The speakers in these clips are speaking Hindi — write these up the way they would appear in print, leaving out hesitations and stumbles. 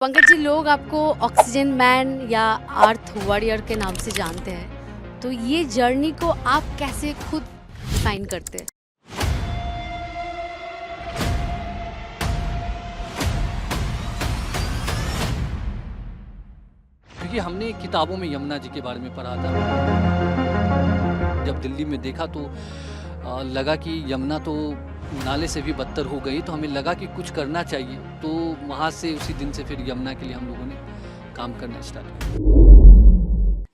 पंकज जी, लोग आपको ऑक्सीजन मैन या अर्थ वॉरियर के नाम से जानते हैं। तो ये जर्नी को आप कैसे खुद डिफाइन करते हैं? क्योंकि हमने किताबों में यमुना जी के बारे में पढ़ा था। जब दिल्ली में देखा तो लगा कि यमुना तो नाले से भी बदतर हो गई, तो हमें लगा कि कुछ करना चाहिए। तो वहाँ से उसी दिन से फिर यमुना के लिए हम लोगों ने काम करना स्टार्ट किया।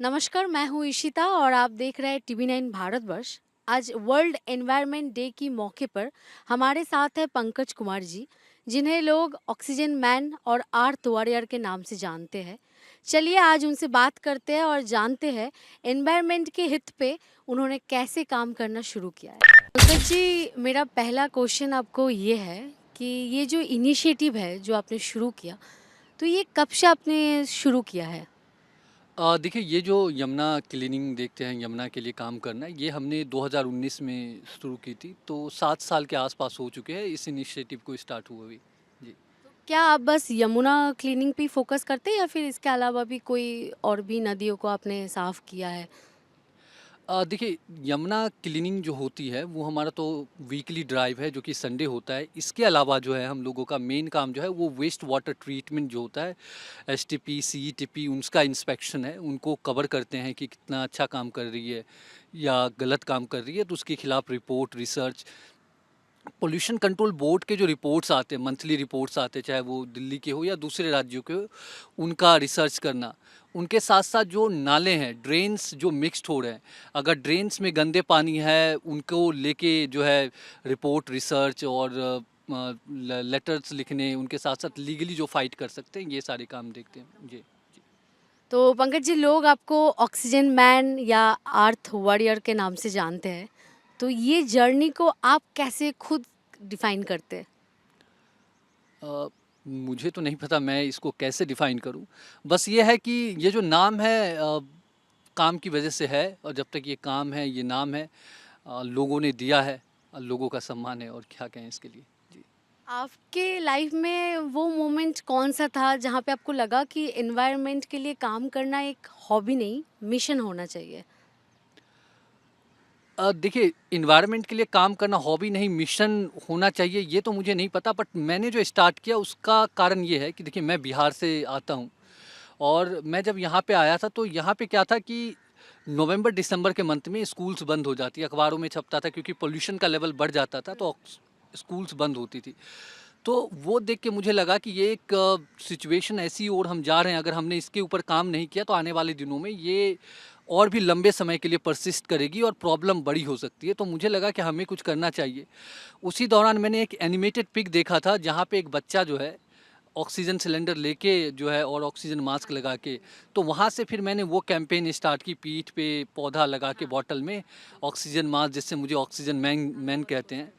नमस्कार, मैं हूँ इशिता और आप देख रहे हैं टीवी 9 भारतवर्ष। आज वर्ल्ड एनवायरनमेंट डे की मौके पर हमारे साथ है पंकज कुमार जी, जिन्हें लोग ऑक्सीजन मैन और अर्थ वॉरियर के नाम से जानते हैं। चलिए आज उनसे बात करते हैं और जानते हैं एनवायरनमेंट के हित पे उन्होंने कैसे काम करना शुरू किया है। पंकज जी, मेरा पहला क्वेश्चन आपको ये है कि ये जो इनिशिएटिव है जो आपने शुरू किया, तो ये कब से आपने शुरू किया है? देखिए, ये जो यमुना क्लीनिंग देखते हैं, यमुना के लिए काम करना, ये हमने 2019 में शुरू की थी। तो 7 साल के आसपास हो चुके हैं इस इनिशिएटिव को स्टार्ट हुए हुए। जी। क्या आप बस यमुना क्लीनिंग पे ही फ़ोकस करते हैं या फिर इसके अलावा भी कोई और भी नदियों को आपने साफ़ किया है? देखिए, यमुना क्लीनिंग जो होती है वो हमारा तो वीकली ड्राइव है जो कि संडे होता है। इसके अलावा जो है हम लोगों का मेन काम जो है वो वेस्ट वाटर ट्रीटमेंट जो होता है, एसटीपी, सीईटीपी, उसका इंस्पेक्शन है। उनको कवर करते हैं कि कितना अच्छा काम कर रही है या गलत काम कर रही है, तो उसके खिलाफ report, research. Pollution control board के जो रिपोर्ट्स आते हैं, मंथली रिपोर्ट्स आते हैं, चाहे वो दिल्ली के हो या दूसरे राज्यों के हो, उनका रिसर्च करना। उनके साथ साथ जो नाले हैं, ड्रेन्स जो मिक्स्ड हो रहे हैं, अगर ड्रेन्स में गंदे पानी है, उनको लेके जो है रिपोर्ट, रिसर्च और लेटर्स लिखने, उनके साथ साथ लीगली जो फाइट कर सकते हैं, ये सारे काम देखते हैं। जी। तो पंकज जी, लोग आपको ऑक्सीजन मैन या अर्थ वॉरियर के नाम से जानते हैं। तो ये जर्नी को आप कैसे खुद डिफ़ाइन करते हैं? अ, मुझे तो नहीं पता मैं इसको कैसे डिफ़ाइन करूँ। बस ये है कि ये जो नाम है काम की वजह से है, और जब तक ये काम है, ये नाम है, लोगों ने दिया है, लोगों का सम्मान है, और क्या कहें इसके लिए। जी। आपके लाइफ में वो मोमेंट कौन-सा था जहाँ पे आपको लगा कि एनवायरनमेंट के लिए काम करना एक हॉबी नहीं, मिशन होना चाहिए? देखिए, एनवायरनमेंट के लिए काम करना हॉबी नहीं, मिशन होना चाहिए, ये तो मुझे नहीं पता। बट मैंने जो स्टार्ट किया उसका कारण ये है कि देखिए, मैं बिहार से आता हूँ, और मैं जब यहाँ पे आया था तो यहाँ पे क्या था कि नवंबर दिसंबर के मंथ में स्कूल्स बंद हो जाती, अखबारों में छपता था, क्योंकि पोल्यूशन का लेवल बढ़ जाता था, तो स्कूल्स बंद होती थी। तो वो देख के मुझे लगा कि ये एक सिचुएशन ऐसी ओर हम जा रहे हैं, अगर हमने इसके ऊपर काम नहीं किया तो आने वाले दिनों में ये और भी लंबे समय के लिए परसिस्ट करेगी और प्रॉब्लम बड़ी हो सकती है। तो मुझे लगा कि हमें कुछ करना चाहिए। उसी दौरान मैंने एक एनिमेटेड पिक देखा था, जहाँ पे एक बच्चा जो है ऑक्सीजन सिलेंडर लेके जो है और ऑक्सीजन मास्क लगा के, तो वहाँ से फिर मैंने वो कैंपेन स्टार्ट की, पीठ पे पौधा लगा के बॉटल में ऑक्सीजन मास्क, जिससे मुझे ऑक्सीजन मैन मैन कहते हैं।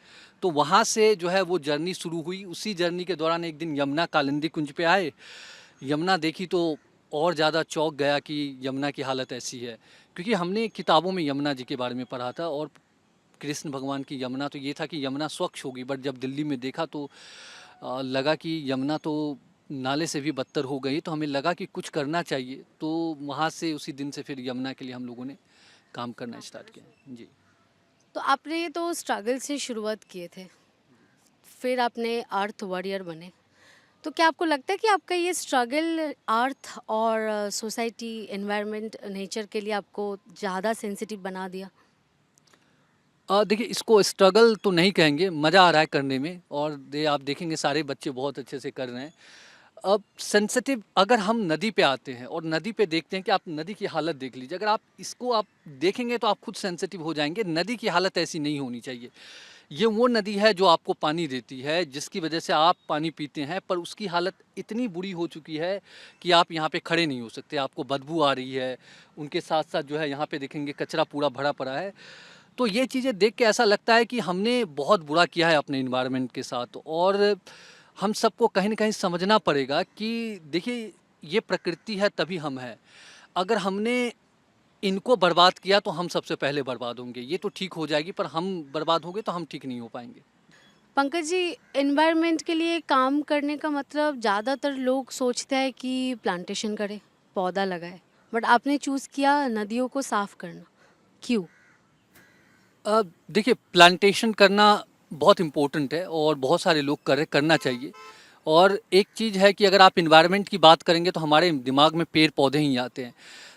तो वहाँ से जो है वो जर्नी शुरू हुई। उसी जर्नी के दौरान एक दिन यमुना कालिंदी कुंज पे आए, यमुना देखी तो और ज़्यादा चौंक गया कि यमुना की हालत ऐसी है। क्योंकि हमने किताबों में यमुना जी के बारे में पढ़ा था, और कृष्ण भगवान की यमुना तो ये था कि यमुना स्वच्छ होगी। बट जब दिल्ली में देखा तो लगा कि यमुना तो नाले से भी बदतर हो गई, तो हमें लगा कि कुछ करना चाहिए। तो वहाँ से उसी दिन से फिर यमुना के लिए हम लोगों ने काम करना स्टार्ट किया। जी। तो आपने तो स्ट्रगल से शुरुआत किए थे, फिर आपने अर्थ वॉरियर बने। तो क्या आपको लगता है कि आपका ये स्ट्रगल अर्थ और सोसाइटी, एनवायरनमेंट, नेचर के लिए आपको ज़्यादा सेंसिटिव बना दिया? देखिए, इसको स्ट्रगल तो नहीं कहेंगे, मज़ा आ रहा है करने में, और आप देखेंगे सारे बच्चे बहुत अच्छे से कर रहे हैं। अब सेंसिटिव अगर हम नदी पे आते हैं और नदी पे देखते हैं कि आप नदी की हालत देख लीजिए, अगर आप इसको आप देखेंगे तो आप खुद सेंसिटिव हो जाएंगे। नदी की हालत ऐसी नहीं होनी चाहिए। ये वो नदी है जो आपको पानी देती है, जिसकी वजह से आप पानी पीते हैं, पर उसकी हालत इतनी बुरी हो चुकी है कि आप यहाँ पे खड़े नहीं हो सकते, आपको बदबू आ रही है। उनके साथ साथ जो है यहाँ पे देखेंगे कचरा पूरा भरा पड़ा है। तो ये चीज़ें देख के ऐसा लगता है कि हमने बहुत बुरा किया है अपने इन्वायरमेंट के साथ, और हम सबको कहीं न कहीं समझना पड़ेगा कि देखिए, ये प्रकृति है तभी हम हैं। अगर हमने इनको बर्बाद किया तो हम सबसे पहले बर्बाद होंगे। ये तो ठीक हो जाएगी, पर हम बर्बाद होंगे तो हम ठीक नहीं हो पाएँगे। पंकज जी, एनवायरनमेंट के लिए काम करने का मतलब ज़्यादातर लोग सोचते हैं कि प्लांटेशन करें, पौधा लगाए, बट आपने चूज़ किया नदियों को साफ करना। क्यों? देखिए, प्लांटेशन करना बहुत इम्पोर्टेंट है और बहुत सारे लोग करना चाहिए। और एक चीज़ है कि अगर आप इन्वायरमेंट की बात करेंगे तो हमारे दिमाग में पेड़ पौधे ही आते हैं।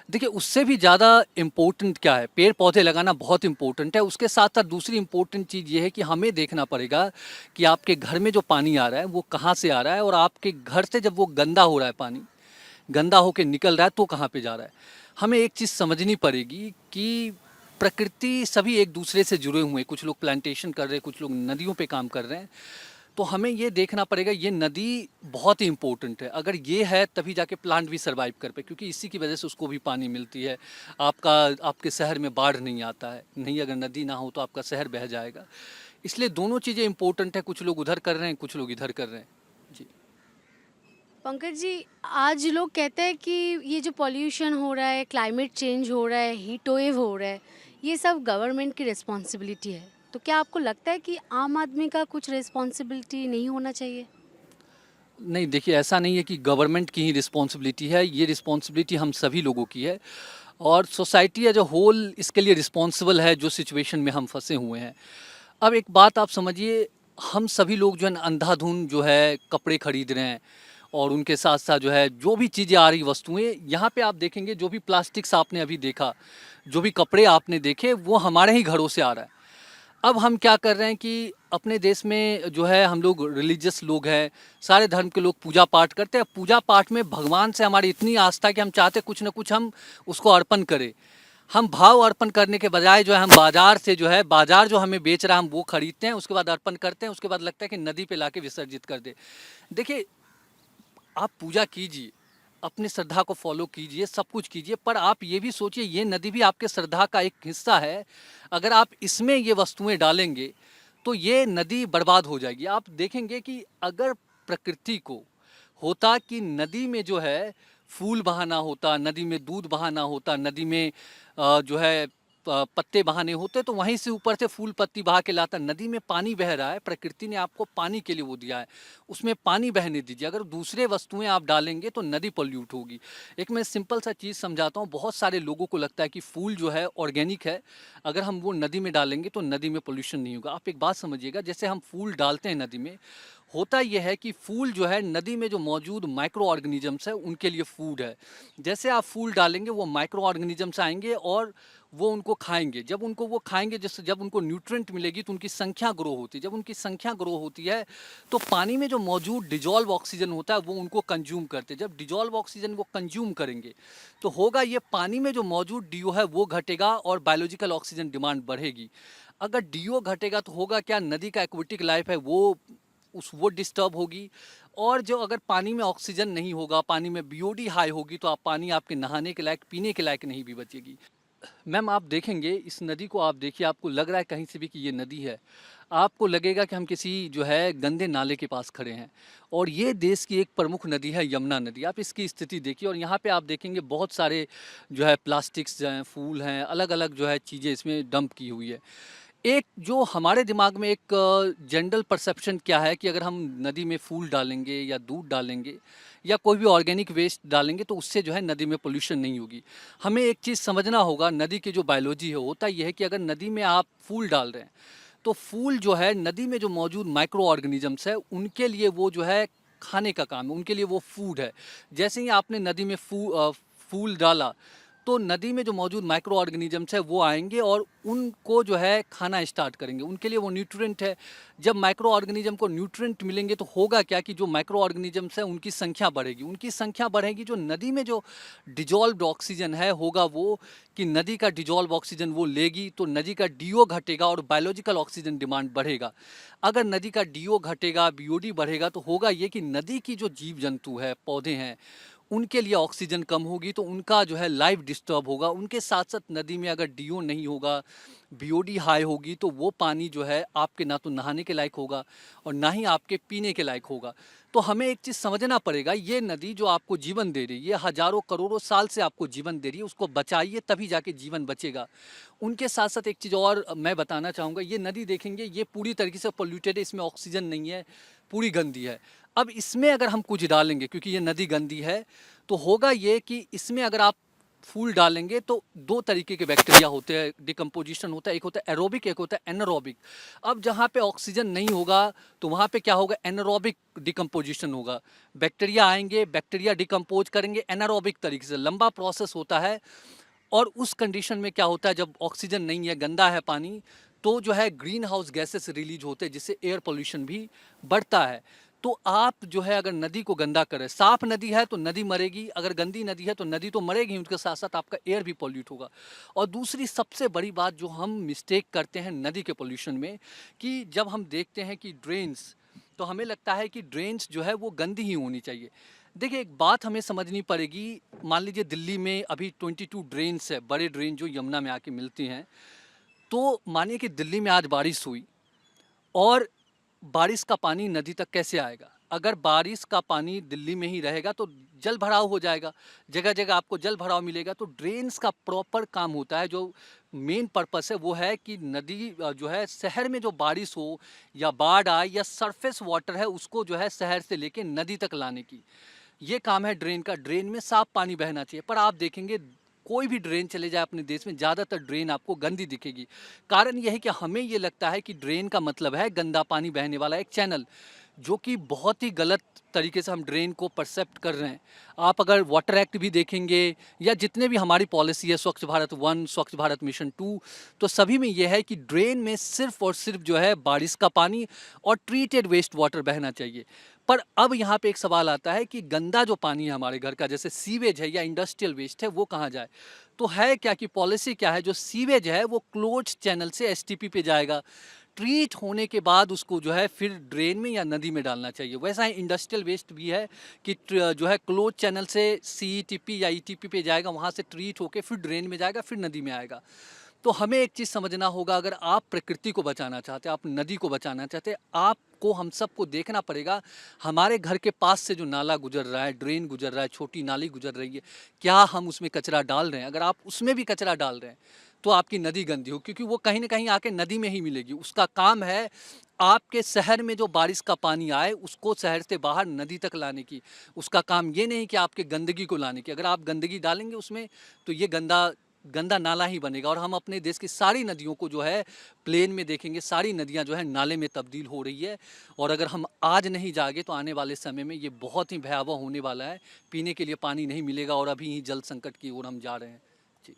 देखिए, उससे भी ज़्यादा इम्पोर्टेंट क्या है, पेड़ पौधे लगाना बहुत इम्पोर्टेंट है। उसके साथ साथ दूसरी इम्पोर्टेंट चीज़ ये है कि हमें देखना पड़ेगा कि आपके घर में जो पानी आ रहा है वो कहाँ से आ रहा है, और आपके घर से जब वो गंदा हो रहा है, पानी गंदा होके निकल रहा है तो कहाँ पे जा रहा है। हमें एक चीज़ समझनी पड़ेगी कि प्रकृति सभी एक दूसरे से जुड़े हुए हैं। कुछ लोग प्लांटेशन कर रहे हैं, कुछ लोग नदियों पे काम कर रहे हैं। तो हमें ये देखना पड़ेगा, ये नदी बहुत ही इम्पोर्टेंट है। अगर ये है तभी जाके प्लांट भी सर्वाइव कर पाए, क्योंकि इसी की वजह से उसको भी पानी मिलती है। आपके शहर में बाढ़ नहीं आता है, नहीं अगर नदी ना हो तो आपका शहर बह जाएगा। इसलिए दोनों चीज़ें इम्पोर्टेंट है। कुछ लोग उधर कर रहे हैं, कुछ लोग इधर कर रहे हैं। जी। पंकज जी, आज लोग कहते हैं कि ये जो पॉल्यूशन हो रहा है, क्लाइमेट चेंज हो रहा है, हीट वेव हो रहा है, ये सब गवर्नमेंट की रिस्पॉन्सिबिलिटी है। तो क्या आपको लगता है कि आम आदमी का कुछ रिस्पॉन्सिबिलिटी नहीं होना चाहिए? नहीं, देखिए, ऐसा नहीं है कि गवर्नमेंट की ही रिस्पॉन्सिबिलिटी है, ये रिस्पॉन्सिबिलिटी हम सभी लोगों की है। और सोसाइटी एज अ होल इसके लिए रिस्पॉन्सिबल है, जो सिचुएशन में हम फंसे हुए हैं। अब एक बात आप समझिए, हम सभी लोग जो है ना, अंधाधुंध जो है कपड़े खरीद रहे हैं, और उनके साथ साथ जो है जो भी चीज़ें आ रही वस्तुएं, यहाँ पे आप देखेंगे जो भी प्लास्टिक्स आपने अभी देखा, जो भी कपड़े आपने देखे, वो हमारे ही घरों से आ रहा है। अब हम क्या कर रहे हैं कि अपने देश में जो है, हम लोग रिलीजियस लोग हैं, सारे धर्म के लोग पूजा पाठ करते हैं। पूजा पाठ में भगवान से हमारी इतनी आस्था है कि हम चाहते कुछ ना कुछ हम उसको अर्पण करें। हम भाव अर्पण करने के बजाय जो है, हम बाजार से जो है, बाजार जो हमें बेच रहा है हम वो खरीदते हैं, उसके बाद अर्पण करते हैं, उसके बाद लगता है कि नदी पे लाके विसर्जित कर दे। देखिए, आप पूजा कीजिए, अपनी श्रद्धा को फॉलो कीजिए, सब कुछ कीजिए, पर आप ये भी सोचिए, ये नदी भी आपके श्रद्धा का एक हिस्सा है। अगर आप इसमें ये वस्तुएं डालेंगे तो ये नदी बर्बाद हो जाएगी। आप देखेंगे कि अगर प्रकृति को होता कि नदी में जो है फूल बहाना होता, नदी में दूध बहाना होता, नदी में जो है पत्ते बहाने होते, तो वहीं से ऊपर से फूल पत्ती बहा के लाता। नदी में पानी बह रहा है, प्रकृति ने आपको पानी के लिए वो दिया है, उसमें पानी बहने दीजिए। अगर दूसरे वस्तुएं आप डालेंगे तो नदी पॉल्यूट होगी। एक मैं सिंपल सा चीज़ समझाता हूँ। बहुत सारे लोगों को लगता है कि फूल जो है ऑर्गेनिक है, अगर हम वो नदी में डालेंगे तो नदी में पोल्यूशन नहीं होगा। आप एक बात समझिएगा, जैसे हम फूल डालते हैं नदी में, होता यह है कि फूल जो है नदी में जो मौजूद माइक्रो ऑर्गेनिजम्स है उनके लिए फूड है। जैसे आप फूल डालेंगे वो माइक्रो ऑर्गेनिजम्स आएंगे और वो उनको खाएंगे। जब उनको वो खाएंगे, जैसे जब उनको न्यूट्रिएंट मिलेगी तो उनकी संख्या ग्रो होती है। जब उनकी संख्या ग्रो होती है तो पानी में जो मौजूद डिजॉल्व ऑक्सीजन होता है वो उनको कंज्यूम करते हैं। जब डिजॉल्व ऑक्सीजन वो कंज्यूम करेंगे तो होगा ये, पानी में जो मौजूद डीओ है वो घटेगा और बायोलॉजिकल ऑक्सीजन डिमांड बढ़ेगी। अगर डीओ घटेगा तो होगा क्या, नदी का एक्वेटिक लाइफ है वो डिस्टर्ब होगी। और जो अगर पानी में ऑक्सीजन नहीं होगा, पानी में बीओडी हाई होगी, तो आप पानी आपके नहाने के लायक, पीने के लायक नहीं भी बचेगी। मैम, आप देखेंगे इस नदी को, आप देखिए, आपको लग रहा है कहीं से भी कि ये नदी है, आपको लगेगा कि हम किसी जो है गंदे नाले के पास खड़े हैं। और ये देश की एक प्रमुख नदी है, यमुना नदी। आप इसकी स्थिति देखिए, और यहाँ पे आप देखेंगे बहुत सारे जो है प्लास्टिक्स जो हैं, फूल हैं, अलग अलग जो है चीज़ें इसमें डंप की हुई है। एक जो हमारे दिमाग में एक जनरल परसेप्शन क्या है कि अगर हम नदी में फूल डालेंगे या दूध डालेंगे या कोई भी ऑर्गेनिक वेस्ट डालेंगे तो उससे जो है नदी में पोल्यूशन नहीं होगी। हमें एक चीज़ समझना होगा, नदी की जो बायोलॉजी है, होता यह है कि अगर नदी में आप फूल डाल रहे हैं तो फूल जो है नदी में जो मौजूद माइक्रो ऑर्गेनिजम्स है उनके लिए वो जो है खाने का काम है, उनके लिए वो फूड है। जैसे ही आपने नदी में फूल डाला तो नदी में जो मौजूद माइक्रो ऑर्गेनिजम्स है वो आएंगे और उनको जो है खाना स्टार्ट करेंगे, उनके लिए वो न्यूट्रिएंट है। जब माइक्रो ऑर्गेनिज्म को न्यूट्रिएंट मिलेंगे तो होगा क्या कि जो माइक्रो ऑर्गेनिजम्स है उनकी संख्या बढ़ेगी, उनकी संख्या बढ़ेगी, जो नदी में जो डिजॉल्व्ड ऑक्सीजन है होगा वो, कि नदी का डिजॉल्व ऑक्सीजन वो लेगी तो नदी का डीओ घटेगा और बायोलॉजिकल ऑक्सीजन डिमांड बढ़ेगा। अगर नदी का डीओ घटेगा, बीओडी बढ़ेगा, तो होगा ये कि नदी की जो जीव जंतु है, पौधे हैं, उनके लिए ऑक्सीजन कम होगी तो उनका जो है लाइफ डिस्टर्ब होगा। उनके साथ-साथ नदी में अगर डीओ नहीं होगा, बीओडी हाई होगी तो वो पानी जो है आपके ना तो नहाने के लायक होगा और ना ही आपके पीने के लायक होगा। तो हमें एक चीज़ समझना पड़ेगा, ये नदी जो आपको जीवन दे रही है, ये हज़ारों करोड़ों साल से आपको जीवन दे रही है, उसको बचाइए तभी जाके जीवन बचेगा। उनके साथ-साथ एक चीज़ और मैं बताना चाहूँगा, ये नदी देखेंगे ये पूरी तरीके से पॉल्यूटेड है, इसमें ऑक्सीजन नहीं है, पूरी गंदी है। अब इसमें अगर हम कुछ डालेंगे क्योंकि ये नदी गंदी है, तो होगा ये कि इसमें अगर आप फूल डालेंगे तो 2 तरीके के बैक्टीरिया होते हैं, डिकम्पोजिशन होता है, एक होता है एरोबिक, एक होता है एनारोबिक। अब जहाँ पे ऑक्सीजन नहीं होगा तो वहाँ पे क्या होगा, एनारोबिक डिकम्पोजिशन होगा। बैक्टीरिया आएँगे, बैक्टीरिया डिकम्पोज करेंगे एनारोबिक तरीके से, लंबा प्रोसेस होता है। और उस कंडीशन में क्या होता है, जब ऑक्सीजन नहीं है, गंदा है पानी, तो जो है ग्रीन हाउस गैसेस रिलीज होते हैं जिससे एयर पोल्यूशन भी बढ़ता है। तो आप जो है अगर नदी को गंदा करें, साफ नदी है तो नदी मरेगी, अगर गंदी नदी है तो नदी तो मरेगी, उसके साथ साथ आपका एयर भी पॉल्यूट होगा। और दूसरी सबसे बड़ी बात जो हम मिस्टेक करते हैं नदी के पोल्यूशन में, कि जब हम देखते हैं कि ड्रेन्स, तो हमें लगता है कि ड्रेन्स जो है वो गंदी ही होनी चाहिए। देखिए एक बात हमें समझनी पड़ेगी, मान लीजिए दिल्ली में अभी 22 ड्रेन्स है, बड़े ड्रेन जो यमुना में आके मिलती हैं। तो मानिए कि दिल्ली में आज बारिश हुई और बारिश का पानी नदी तक कैसे आएगा? अगर बारिश का पानी दिल्ली में ही रहेगा तो जल भराव हो जाएगा, जगह जगह आपको जल भराव मिलेगा। तो ड्रेन्स का प्रॉपर काम होता है, जो मेन पर्पस है वो है कि नदी जो है शहर में जो बारिश हो या बाढ़ आए या सरफेस वाटर है उसको जो है शहर से लेके नदी तक लाने की, ये काम है ड्रेन का। ड्रेन में साफ पानी बहना चाहिए, पर आप देखेंगे कोई भी ड्रेन चले जाए अपने देश में, ज़्यादातर ड्रेन आपको गंदी दिखेगी। कारण यह है कि हमें ये लगता है कि ड्रेन का मतलब है गंदा पानी बहने वाला एक चैनल, जो कि बहुत ही गलत तरीके से हम ड्रेन को परसेप्ट कर रहे हैं। आप अगर वाटर एक्ट भी देखेंगे या जितने भी हमारी पॉलिसी है, स्वच्छ भारत 1, स्वच्छ भारत मिशन 2, तो सभी में यह है कि ड्रेन में सिर्फ और सिर्फ जो है बारिश का पानी और ट्रीटेड वेस्ट वाटर बहना चाहिए। पर अब यहाँ पे एक सवाल आता है कि गंदा जो पानी है हमारे घर का, जैसे सीवेज है या इंडस्ट्रियल वेस्ट है, वो कहाँ जाए? तो है क्या कि पॉलिसी क्या है, जो सीवेज है वो क्लोज चैनल से एसटीपी पे जाएगा, ट्रीट होने के बाद उसको जो है फिर ड्रेन में या नदी में डालना चाहिए। वैसा ही इंडस्ट्रियल वेस्ट भी है कि जो है क्लोज चैनल से सीईटीपी या ईटीपी पे जाएगा, वहाँ से ट्रीट होके फिर ड्रेन में जाएगा, फिर नदी में आएगा। तो हमें एक चीज़ समझना होगा, अगर आप प्रकृति को बचाना चाहते हैं, आप नदी को बचाना चाहते हैं, आपको हम सबको देखना पड़ेगा हमारे घर के पास से जो नाला गुजर रहा है, ड्रेन गुजर रहा है, छोटी नाली गुजर रही है, क्या हम उसमें कचरा डाल रहे हैं? अगर आप उसमें भी कचरा डाल रहे हैं तो आपकी नदी गंदी हो, क्योंकि वो कहीं ना कहीं आके नदी में ही मिलेगी। उसका काम है आपके शहर में जो बारिश का पानी आए उसको शहर से बाहर नदी तक लाने की। उसका काम ये नहीं कि आपके गंदगी को लाने की। अगर आप गंदगी डालेंगे उसमें तो ये गंदा गंदा नाला ही बनेगा। और हम अपने देश की सारी नदियों को जो है प्लेन में देखेंगे, सारी नदियां जो है नाले में तब्दील हो रही है। और अगर हम आज नहीं जागे तो आने वाले समय में ये बहुत ही भयावह होने वाला है। पीने के लिए पानी नहीं मिलेगा और अभी ही जल संकट की ओर हम जा रहे हैं। जी।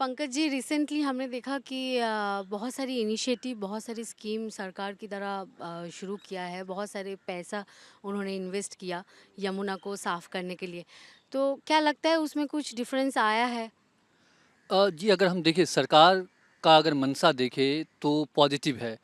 पंकज जी, रिसेंटली हमने देखा कि बहुत सारी इनिशिएटिव, बहुत सारी स्कीम सरकार की तरह शुरू किया है, बहुत सारे पैसा उन्होंने इन्वेस्ट किया यमुना को साफ करने के लिए। तो क्या लगता है उसमें कुछ डिफरेंस आया है? जी, अगर हम देखें सरकार का अगर मंशा देखें तो पॉजिटिव है।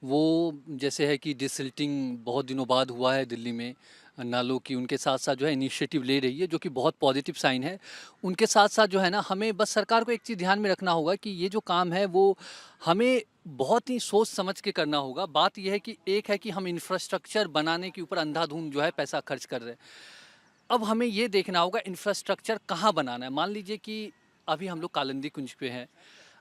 वो जैसे है कि डिसिल्टिंग बहुत दिनों बाद हुआ है दिल्ली में नालों की, उनके साथ-साथ जो है इनिशिएटिव ले रही है, जो कि बहुत पॉजिटिव साइन है। उनके साथ-साथ जो है ना, हमें बस सरकार को एक चीज़ ध्यान में रखना होगा कि ये जो काम है वो हमें बहुत ही सोच समझ के करना होगा। बात ये है कि एक है कि हम इंफ्रास्ट्रक्चर बनाने के ऊपर अंधाधुंध जो है पैसा खर्च कर रहे हैं। अब हमें ये देखना होगा इंफ्रास्ट्रक्चर कहाँ बनाना है। मान लीजिए कि अभी हम लोग कालिंदी कुंज पे हैं।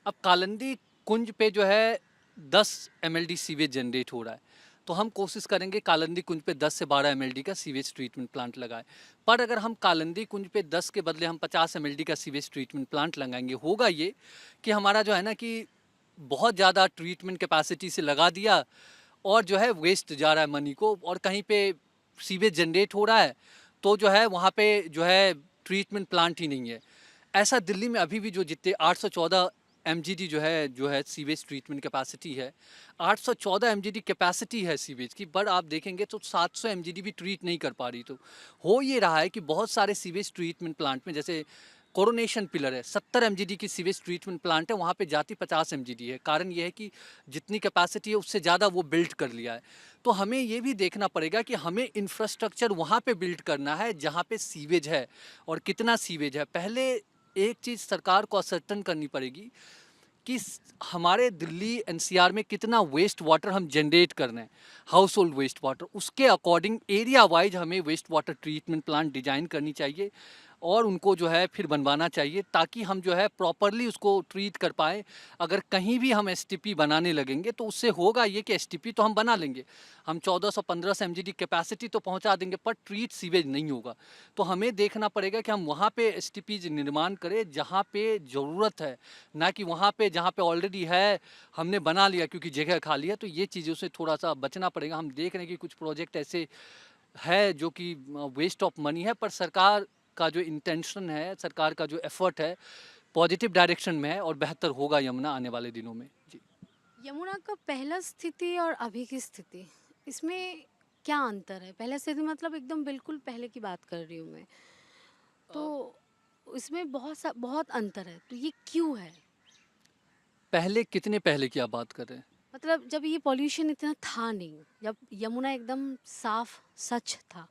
अब कालिंदी कुंज पे जो है 10 एमएलडी सीवेज जनरेट हो रहा है, तो हम कोशिश करेंगे कालिंदी कुंज पे 10 से 12 एमएलडी का सीवेज ट्रीटमेंट प्लांट लगाएं। पर अगर हम कालिंदी कुंज पे 10 के बदले हम 50 एमएलडी का सीवेज ट्रीटमेंट प्लांट लगाएंगे, होगा ये कि हमारा जो है ना कि बहुत ज़्यादा ट्रीटमेंट कैपेसिटी से लगा दिया और जो है वेस्ट जा रहा है मनी को, और कहीं पे सीवेज जनरेट हो रहा है तो जो है वहाँ पे जो है ट्रीटमेंट प्लांट ही नहीं है। ऐसा दिल्ली में अभी भी जो जितने 814 एमजीडी जो है सीवेज ट्रीटमेंट कैपेसिटी है, 814 एमजीडी कैपेसिटी है सीवेज की, पर आप देखेंगे तो 700 एमजीडी भी ट्रीट नहीं कर पा रही। तो हो ये रहा है कि बहुत सारे सीवेज ट्रीटमेंट प्लांट में, जैसे कोरोनेशन पिलर है, 70 एमजीडी की सीवेज ट्रीटमेंट प्लांट है, वहाँ पे जाती 50 एमजीडी है। कारण ये है कि जितनी कैपेसिटी है उससे ज़्यादा वो बिल्ड कर लिया है। तो हमें ये भी देखना पड़ेगा कि हमें इंफ्रास्ट्रक्चर वहाँ पे बिल्ड करना है जहाँ पे सीवेज है और कितना सीवेज है। पहले एक चीज़ सरकार को असर्टेन करनी पड़ेगी कि हमारे दिल्ली एनसीआर में कितना वेस्ट वाटर हम जनरेट कर रहे हैं, हाउस होल्ड वेस्ट वाटर, उसके अकॉर्डिंग एरिया वाइज हमें waste water treatment plant design करनी चाहिए और उनको जो है फिर बनवाना चाहिए ताकि हम जो है प्रॉपरली उसको ट्रीट कर पाए। अगर कहीं भी हम एसटीपी बनाने लगेंगे तो उससे होगा ये कि एसटीपी तो हम बना लेंगे, हम 1400-1500 एमजीडी कैपेसिटी तो पहुंचा देंगे, पर ट्रीट सीवेज नहीं होगा। तो हमें देखना पड़ेगा कि हम वहाँ पे एसटीपी निर्माण करें जहाँ पे ज़रूरत है, ना कि वहाँ पे जहाँ पे ऑलरेडी है हमने बना लिया क्योंकि जगह खाली है। तो ये चीज़ों से थोड़ा सा बचना पड़ेगा। हम देख रहे हैं कि कुछ प्रोजेक्ट ऐसे है जो कि वेस्ट ऑफ मनी है, पर सरकार का जो इंटेंशन है, सरकार का जो एफर्ट है, पॉजिटिव डायरेक्शन में है और बेहतर होगा यमुना आने वाले दिनों में। जी। यमुना का पहला स्थिति और अभी की स्थिति, इसमें क्या अंतर है? पहला स्थिति मतलब एकदम बिल्कुल पहले की बात कर रही हूँ मैं। तो इसमें बहुत अंतर है, तो ये क्यों है? पहले कितने पहले की आप बात कर रहे हैं? मतलब जब ये पॉल्यूशन इतना था नहीं, जब यमुना एकदम साफ सच था,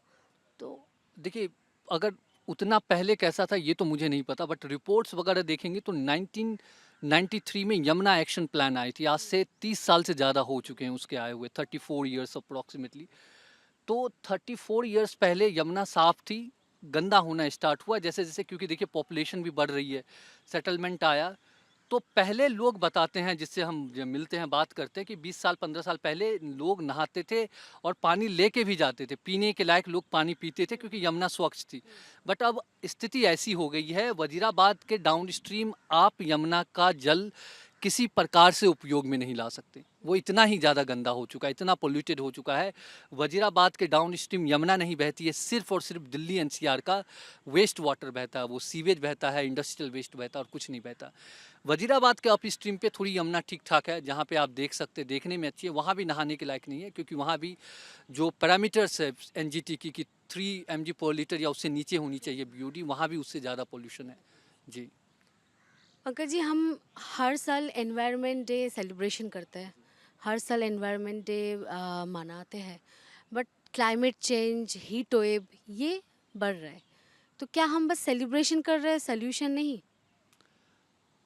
तो देखिए, अगर उतना पहले कैसा था ये तो मुझे नहीं पता, बट रिपोर्ट्स वगैरह देखेंगे तो 1993 में यमुना एक्शन प्लान आई थी। आज से 30 साल से ज़्यादा हो चुके हैं उसके आए हुए, 34 ईयर्स अप्रॉक्सीमेटली। तो 34 ईयर्स पहले यमुना साफ थी, गंदा होना स्टार्ट हुआ जैसे जैसे, क्योंकि देखिए पॉपुलेशन भी बढ़ रही है, सेटलमेंट आया। तो पहले लोग बताते हैं, जिससे हम जब मिलते हैं बात करते हैं, कि 20 साल 15 साल पहले लोग नहाते थे और पानी लेके भी जाते थे, पीने के लायक लोग पानी पीते थे क्योंकि यमुना स्वच्छ थी। बट अब स्थिति ऐसी हो गई है, वजीराबाद के डाउन स्ट्रीम आप यमुना का जल किसी प्रकार से उपयोग में नहीं ला सकते। वो इतना ही ज़्यादा गंदा हो चुका है, इतना पोल्यूटेड हो चुका है। वजीराबाद के डाउन स्ट्रीम यमुना नहीं बहती है, सिर्फ और सिर्फ दिल्ली एनसीआर का वेस्ट वाटर बहता है, वो सीवेज बहता है, इंडस्ट्रियल वेस्ट बहता है और कुछ नहीं बहता। वजीराबाद के अप स्ट्रीम पे थोड़ी यमुना ठीक ठाक है, जहाँ पे आप देख सकते हैं, देखने में अच्छी है, वहाँ भी नहाने के लायक नहीं है क्योंकि वहाँ भी जो पैरामीटर्स है एनजीटी की कि 3 एमजी पर लीटर या उससे नीचे होनी चाहिए बीओडी, वहाँ भी उससे ज़्यादा पोल्यूशन है। जी। पंकज जी, हम हर साल एनवायरनमेंट डे सेलिब्रेशन करते हैं, हर साल एनवायरनमेंट डे मनाते हैं, but climate change, heat wave ये बढ़ रहा है। तो क्या हम बस सेलिब्रेशन कर रहे हैं, सोल्यूशन नहीं?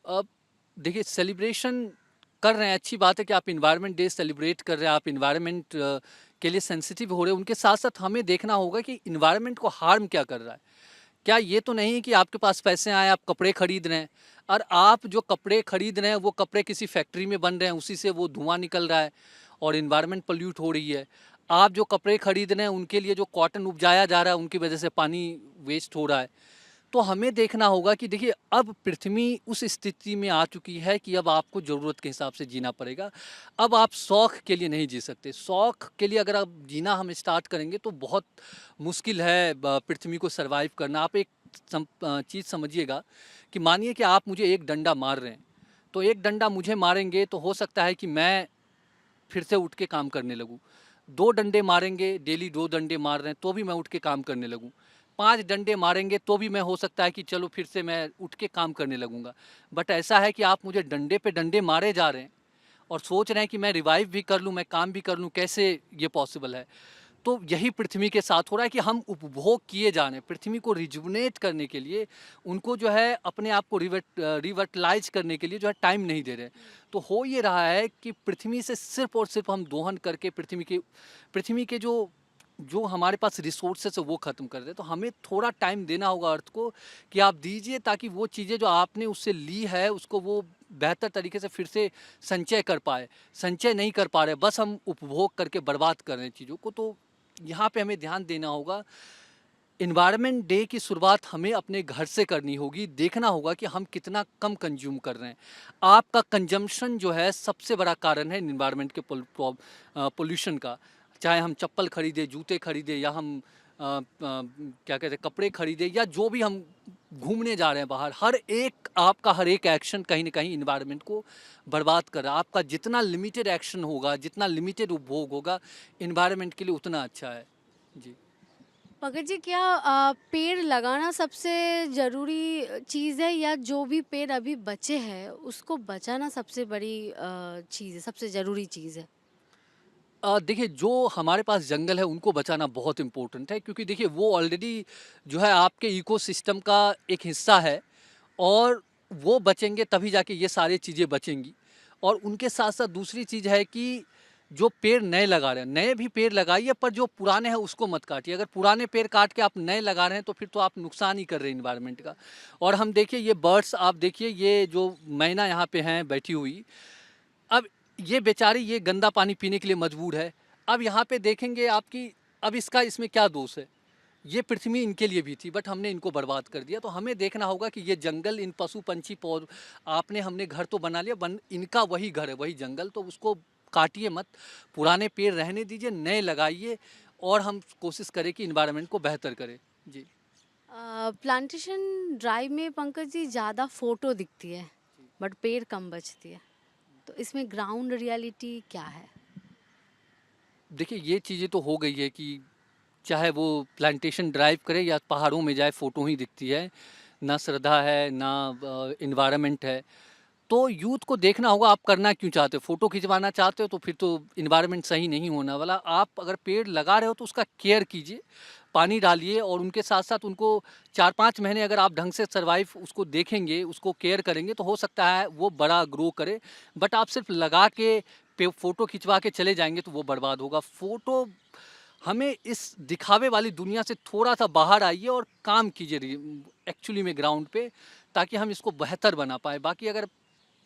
अब देखिए, सेलिब्रेशन कर रहे हैं, अच्छी बात है कि आप इन्वायरमेंट डे सेलिब्रेट कर रहे हैं, आप इन्वायरमेंट के लिए सेंसिटिव हो रहे हैं। उनके साथ साथ हमें देखना होगा कि इन्वायरमेंट को हार्म क्या कर रहा है। क्या ये तो नहीं है कि आपके पास पैसे आए, आप कपड़े खरीद रहे हैं और आप जो कपड़े खरीद रहे हैं वो कपड़े किसी फैक्ट्री में बन रहे हैं, उसी से वो धुआं निकल रहा है और इन्वायरमेंट पोल्यूट हो रही है। आप जो कपड़े खरीद रहे हैं उनके लिए जो कॉटन उपजाया जा रहा है, उनकी वजह से पानी वेस्ट हो रहा है। तो हमें देखना होगा कि देखिए, अब पृथ्वी उस स्थिति में आ चुकी है कि अब आपको ज़रूरत के हिसाब से जीना पड़ेगा। अब आप शौक के लिए नहीं जी सकते। शौक के लिए अगर आप जीना हम स्टार्ट करेंगे तो बहुत मुश्किल है पृथ्वी को सरवाइव करना। आप एक चीज़ समझिएगा कि मानिए कि आप मुझे एक डंडा मार रहे हैं, तो एक डंडा मुझे मारेंगे तो हो सकता है कि मैं फिर से उठ के काम करने लगूँ। 2 डंडे मारेंगे, डेली 2 डंडे मार रहे हैं तो भी मैं उठ के काम करने लगूँ। 5 डंडे मारेंगे तो भी मैं, हो सकता है कि चलो फिर से मैं उठ के काम करने लगूँगा। बट ऐसा है कि आप मुझे डंडे पे डंडे मारे जा रहे हैं और सोच रहे हैं कि मैं रिवाइव भी कर लूँ, मैं काम भी कर लूँ, कैसे ये पॉसिबल है? तो यही पृथ्वी के साथ हो रहा है कि हम उपभोग किए जा रहे हैं। पृथ्वी को रिजुवनेट करने के लिए, उनको जो है अपने आप को रिवर्टलाइज करने के लिए जो है टाइम नहीं दे रहे। तो हो ये रहा है कि पृथ्वी से सिर्फ और सिर्फ हम दोहन करके पृथ्वी के जो हमारे पास रिसोर्सेस है वो ख़त्म कर दे। तो हमें थोड़ा टाइम देना होगा अर्थ को कि आप दीजिए, ताकि वो चीज़ें जो आपने उससे ली है उसको वो बेहतर तरीके से फिर से संचय कर पाए। संचय नहीं कर पा रहे, बस हम उपभोग करके बर्बाद कर रहे हैं चीज़ों को। तो यहाँ पे हमें ध्यान देना होगा। इन्वायरमेंट डे की शुरुआत हमें अपने घर से करनी होगी। देखना होगा कि हम कितना कम कंज्यूम कर रहे हैं। आपका कंजम्पशन जो है सबसे बड़ा कारण है इन्वायरमेंट के पोल्यूशन का। चाहे हम चप्पल खरीदें, जूते खरीदें, या हम क्या कहते हैं, कपड़े खरीदें, या जो भी हम घूमने जा रहे हैं बाहर, आपका हर एक एक्शन कहीं ना कहीं इन्वायरमेंट को बर्बाद कर रहा है। आपका जितना लिमिटेड एक्शन होगा, जितना लिमिटेड उपभोग होगा, इन्वायरमेंट के लिए उतना अच्छा है। जी। पंकज जी, क्या पेड़ लगाना सबसे ज़रूरी चीज़ है, या जो भी पेड़ अभी बचे हैं उसको बचाना सबसे बड़ी चीज़ है, सबसे ज़रूरी चीज़ है? देखिए जो हमारे पास जंगल है उनको बचाना बहुत इम्पोर्टेंट है, क्योंकि देखिए वो ऑलरेडी जो है आपके इकोसिस्टम का एक हिस्सा है। और वो बचेंगे तभी जाके ये सारी चीज़ें बचेंगी। और उनके साथ साथ दूसरी चीज़ है कि जो पेड़ नए लगा रहे हैं, नए भी पेड़ लगाइए, पर जो पुराने हैं उसको मत काटिए। अगर पुराने पेड़ काट के आप नए लगा रहे हैं तो फिर तो आप नुकसान ही कर रहे हैं इन्वायरमेंट का। और हम देखिए ये बर्ड्स, आप देखिए ये जो मैना यहाँ पे हैं बैठी हुई, अब ये बेचारी ये गंदा पानी पीने के लिए मजबूर है। अब यहाँ पे देखेंगे आपकी, अब इसका इसमें क्या दोष है? ये पृथ्वी इनके लिए भी थी, बट हमने इनको बर्बाद कर दिया। तो हमें देखना होगा कि ये जंगल, इन पशु पंछी पौध, आपने हमने घर तो बना लिया, इनका वही घर है, वही जंगल, तो उसको काटिए मत। पुराने पेड़ रहने दीजिए, नए लगाइए। और हम कोशिश करें कि इन्वायरमेंट को बेहतर करें। जी। प्लांटेशन ड्राइव में पंकज जी ज़्यादा फ़ोटो दिखती है, बट पेड़ कम बचती है। तो इसमें ग्राउंड रियलिटी क्या है? देखिए ये चीज़ें तो हो गई है कि चाहे वो प्लांटेशन ड्राइव करे या पहाड़ों में जाए, फ़ोटो ही दिखती है। ना श्रद्धा है, ना इन्वायरमेंट है। तो यूथ को देखना होगा आप करना क्यों चाहते हो। फ़ोटो खिंचवाना चाहते हो तो फिर तो इन्वायरमेंट सही नहीं होने वाला। आप अगर पेड़ लगा रहे हो तो उसका केयर कीजिए, पानी डालिए, और उनके साथ-साथ उनको 4-5 महीने अगर आप ढंग से सर्वाइव उसको देखेंगे, उसको केयर करेंगे, तो हो सकता है वो बड़ा ग्रो करे। बट आप सिर्फ़ लगा के फ़ोटो खिंचवा के चले जाएँगे तो वो बर्बाद होगा। फ़ोटो, हमें इस दिखावे वाली दुनिया से थोड़ा-सा बाहर आइए और काम कीजिए एक्चुअली में ग्राउंड पे, ताकि हम इसको बेहतर बना पाएँ। बाकी अगर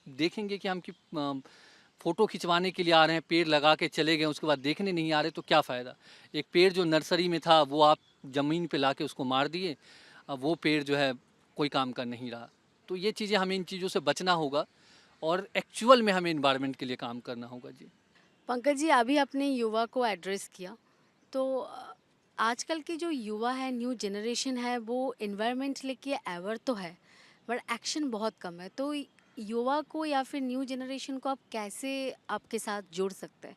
देखेंगे कि हम कि फ़ोटो खिंचवाने के लिए आ रहे हैं, पेड़ लगा के चले गए, उसके बाद देखने नहीं आ रहे, तो क्या फ़ायदा? एक पेड़ जो नर्सरी में था वो आप ज़मीन पे लाके उसको मार दिए, अब वो पेड़ जो है कोई काम का नहीं रहा। तो ये चीज़ें, हमें इन चीज़ों से बचना होगा और एक्चुअल में हमें एनवायरनमेंट के लिए काम करना होगा। जी। पंकज जी, अभी आपने युवा को एड्रेस किया, तो आजकल के जो युवा है, न्यू जनरेशन है, वो एनवायरनमेंट लेके अवेयर तो है, बट एक्शन बहुत कम है। तो युवा को या फिर न्यू जनरेशन को आप कैसे आपके साथ जोड़ सकते हैं?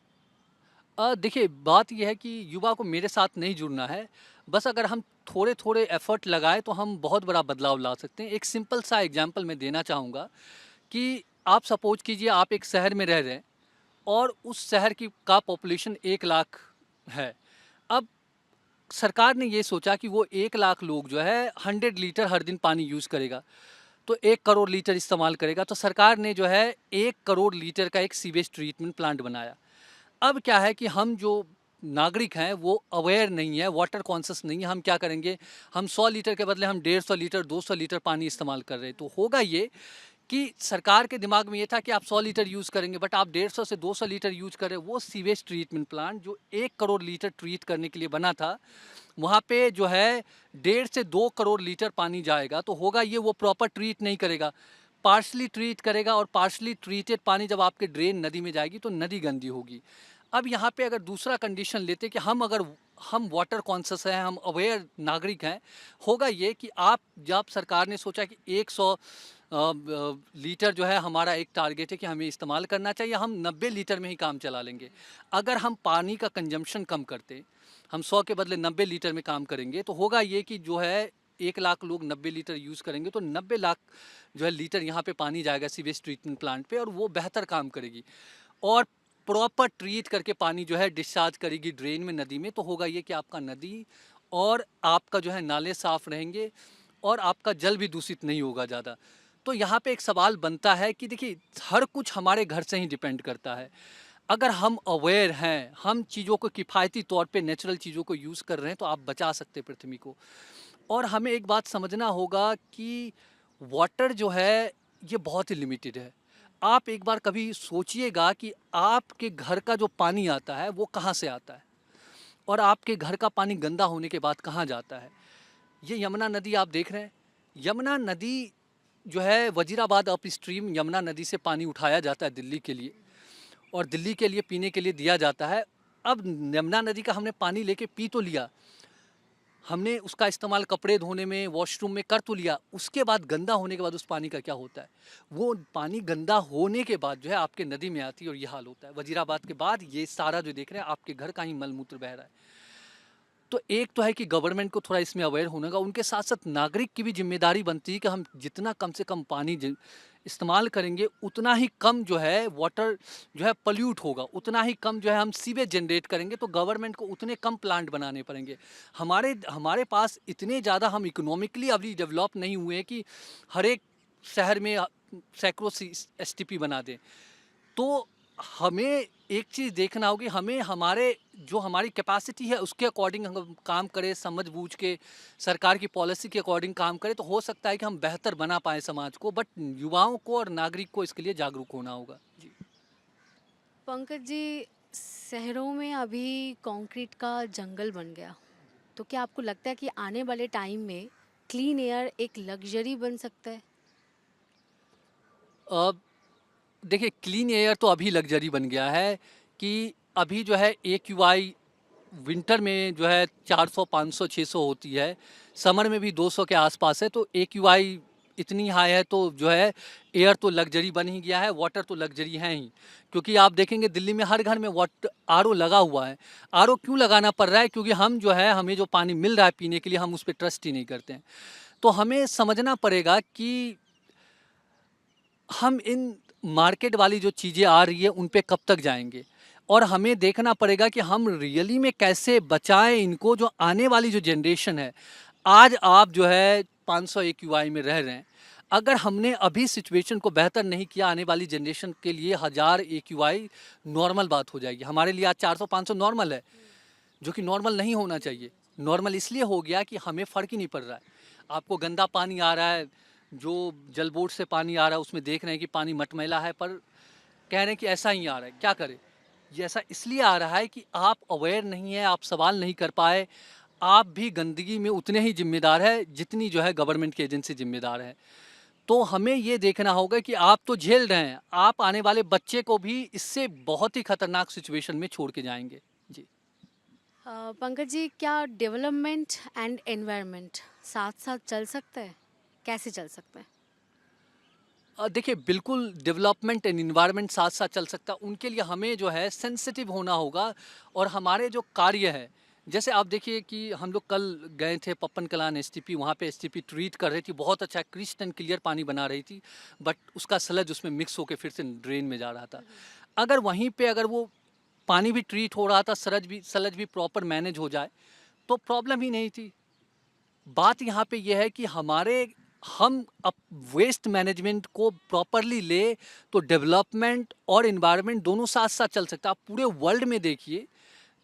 देखिए बात ये है कि युवा को मेरे साथ नहीं जुड़ना है। बस अगर हम थोड़े-थोड़े एफ़र्ट लगाएँ तो हम बहुत बड़ा बदलाव ला सकते हैं। एक सिंपल सा एग्ज़ाम्पल मैं देना चाहूँगा कि आप सपोज़ कीजिए आप एक शहर में रह रहे हैं और उस शहर की का पॉपुलेशन 1 लाख है। अब सरकार ने ये सोचा कि वो 1 लाख लोग जो है 100 लीटर हर दिन पानी यूज़ करेगा, तो 1 करोड़ लीटर इस्तेमाल करेगा। तो सरकार ने जो है 1 करोड़ लीटर का एक सीवेज ट्रीटमेंट प्लांट बनाया। अब क्या है कि हम जो नागरिक हैं वो अवेयर नहीं है, वाटर कॉन्शियस नहीं है। हम क्या करेंगे, हम 100 लीटर के बदले हम 150 लीटर, 200 लीटर पानी इस्तेमाल कर रहे हैं। तो होगा ये कि सरकार के दिमाग में ये था कि आप 100 लीटर यूज़ करेंगे, बट आप 150 से 200 लीटर यूज़ कर रहे हैं। वो सीवेज ट्रीटमेंट प्लांट जो 1 करोड़ लीटर ट्रीट करने के लिए बना था, वहाँ पे जो है 1.5 से 2 करोड़ लीटर पानी जाएगा। तो होगा ये, वो प्रॉपर ट्रीट नहीं करेगा, पार्शली ट्रीट करेगा, और पार्शली ट्रीटेड पानी जब आपके ड्रेन नदी में जाएगी तो नदी गंदी होगी। अब यहाँ पे अगर दूसरा कंडीशन लेते कि हम वाटर कॉन्शियस हैं, हम अवेयर नागरिक हैं, होगा ये कि आप, जब सरकार ने सोचा कि 100 लीटर जो है हमारा एक टारगेट है कि हमें इस्तेमाल करना चाहिए, हम 90 लीटर में ही काम चला लेंगे। अगर हम पानी का कंजम्पशन कम करते, हम 100 के बदले 90 लीटर में काम करेंगे, तो होगा ये कि जो है 1 लाख लोग 90 लीटर यूज़ करेंगे, तो 90 लाख जो है लीटर यहाँ पे पानी जाएगा सीवेज ट्रीटमेंट प्लांट पे, और वो बेहतर काम करेगी और प्रॉपर ट्रीट करके पानी जो है डिस्चार्ज करेगी ड्रेन में, नदी में। तो होगा ये कि आपका नदी और आपका जो है नाले साफ रहेंगे और आपका जल भी दूषित नहीं होगा ज़्यादा। तो यहाँ पे एक सवाल बनता है कि देखिए हर कुछ हमारे घर से ही डिपेंड करता है। अगर हम अवेयर हैं, हम चीज़ों को किफ़ायती तौर पे नेचुरल चीज़ों को यूज़ कर रहे हैं, तो आप बचा सकते हैं पृथ्वी को। और हमें एक बात समझना होगा कि वाटर जो है ये बहुत ही लिमिटेड है। आप एक बार कभी सोचिएगा कि आपके घर का जो पानी आता है वो कहाँ से आता है, और आपके घर का पानी गंदा होने के बाद कहाँ जाता है। ये यमुना नदी आप देख रहे हैं, यमुना नदी जो है वजीराबाद अप स्ट्रीम यमुना नदी से पानी उठाया जाता है दिल्ली के लिए, और दिल्ली के लिए पीने के लिए दिया जाता है। अब यमुना नदी का हमने पानी लेके पी तो लिया, हमने उसका इस्तेमाल कपड़े धोने में, वॉशरूम में कर तो लिया, उसके बाद गंदा होने के बाद उस पानी का क्या होता है? वो पानी गंदा होने के बाद जो है आपके नदी में आती है, और ये हाल होता है। वजीराबाद के बाद ये सारा जो देख रहे हैं आपके घर का ही मलमूत्र बह रहा है। तो एक तो है कि गवर्नमेंट को थोड़ा इसमें अवेयर होने का, उनके साथ-साथ नागरिक की भी ज़िम्मेदारी बनती है कि हम जितना कम से कम पानी ज इस्तेमाल करेंगे, उतना ही कम जो है वाटर जो है पॉल्यूट होगा, उतना ही कम जो है हम सीवेज जनरेट करेंगे, तो गवर्नमेंट को उतने कम प्लांट बनाने पड़ेंगे। हमारे हमारे पास इतने ज़्यादा हम इकोनॉमिकली अभी डेवलप नहीं हुए हैं कि हर एक शहर में सैकड़ों एसटीपी बना दें। तो हमें एक चीज़ देखना होगी, हमें हमारे जो हमारी कैपेसिटी है उसके अकॉर्डिंग हम काम करें, समझ-बूझ के सरकार की पॉलिसी के अकॉर्डिंग काम करें, तो हो सकता है कि हम बेहतर बना पाएँ समाज को, बट युवाओं को और नागरिक को इसके लिए जागरूक होना होगा। जी। पंकज जी, शहरों में अभी कंक्रीट का जंगल बन गया, तो क्या आपको लगता है कि आने वाले टाइम में क्लीन एयर एक लग्जरी बन सकता है? अब देखिए, क्लीन एयर तो अभी लग्जरी बन गया है कि अभी जो है एक्यूआई विंटर में जो है 400, 500, 600 होती है, समर में भी 200 के आसपास है, तो एक्यूआई इतनी हाई है, तो जो है एयर तो लग्जरी बन ही गया है, वाटर तो लग्जरी है ही। क्योंकि आप देखेंगे दिल्ली में हर घर में वाट आरओ लगा हुआ है। आरओ क्यों लगाना पड़ रहा है? क्योंकि हम जो है हमें जो पानी मिल रहा है पीने के लिए, हम उस पे ट्रस्ट ही नहीं करते हैं। तो हमें समझना पड़ेगा कि हम इन मार्केट वाली जो चीज़ें आ रही है उन पे कब तक जाएँगे? और हमें देखना पड़ेगा कि हम रियली में कैसे बचाएँ इनको, जो आने वाली जो जनरेशन है। आज आप जो है 500 एक्यूआई में रह रहे हैं। अगर हमने अभी सिचुएशन को बेहतर नहीं किया, आने वाली जनरेशन के लिए 1000 एक्यूआई नॉर्मल बात हो जाएगी। हमारे लिए आज 400-500 नॉर्मल है, जो कि नॉर्मल नहीं होना चाहिए। नॉर्मल इसलिए हो गया कि हमें फ़र्क ही नहीं पड़ रहा है। आपको गंदा पानी आ रहा है, जो जल बोर्ड से पानी आ रहा है उसमें देख रहे हैं कि पानी मटमैला है, पर कह रहे हैं कि ऐसा ही आ रहा है, क्या करें? ये ऐसा इसलिए आ रहा है कि आप अवेयर नहीं हैं, आप सवाल नहीं कर पाए। आप भी गंदगी में उतने ही ज़िम्मेदार हैं जितनी जो है गवर्नमेंट की एजेंसी ज़िम्मेदार है। तो हमें ये देखना होगा कि आप तो झेल रहे हैं, आप आने वाले बच्चे को भी इससे बहुत ही खतरनाक सिचुएशन में छोड़ के जाएँगे। जी। पंकज जी, क्या डेवलपमेंट एंड एनवायरनमेंट साथ-साथ चल सकता है? कैसे चल सकता है? देखिए, बिल्कुल डेवलपमेंट एंड एनवायरनमेंट साथ-साथ चल सकता है। उनके लिए हमें जो है सेंसिटिव होना होगा, और हमारे जो कार्य है, जैसे आप देखिए कि हम लोग कल गए थे पप्पन कलान एसटीपी, वहाँ पे एसटीपी ट्रीट कर रही थी, बहुत अच्छा क्रिस्टल क्लियर पानी बना रही थी, बट उसका स्लज उसमें मिक्स होके फिर से ड्रेन में जा रहा था। अगर वहीं पे अगर वो पानी भी ट्रीट हो रहा था, स्लज भी प्रॉपर मैनेज हो जाए, तो प्रॉब्लम ही नहीं थी। बात यहाँ पे ये है कि हम अप वेस्ट मैनेजमेंट को प्रॉपरली ले, तो डेवलपमेंट और एनवायरनमेंट दोनों साथ-साथ चल सकता है। आप पूरे वर्ल्ड में देखिए,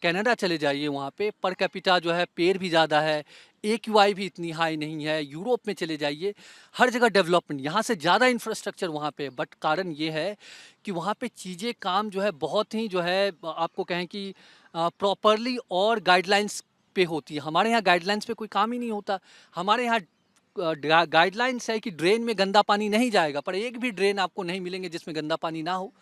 कनाडा चले जाइए, वहाँ पे पर कैपिटा जो है पेड़ भी ज़्यादा है, एक्यूआई भी इतनी हाई नहीं है। यूरोप में चले जाइए, हर जगह डेवलपमेंट, यहाँ से ज़्यादा इंफ्रास्ट्रक्चर वहाँ पे है, बट कारण ये है कि वहाँ पे चीज़ें काम जो है बहुत ही जो है आपको कहें कि प्रॉपरली और गाइडलाइंस पे होती है। हमारे यहाँ गाइडलाइंस पे कोई काम ही नहीं होता। हमारे यहाँ गाइडलाइंस है कि ड्रेन में गंदा पानी नहीं जाएगा, पर एक भी ड्रेन आपको नहीं मिलेंगे जिसमें गंदा पानी ना हो।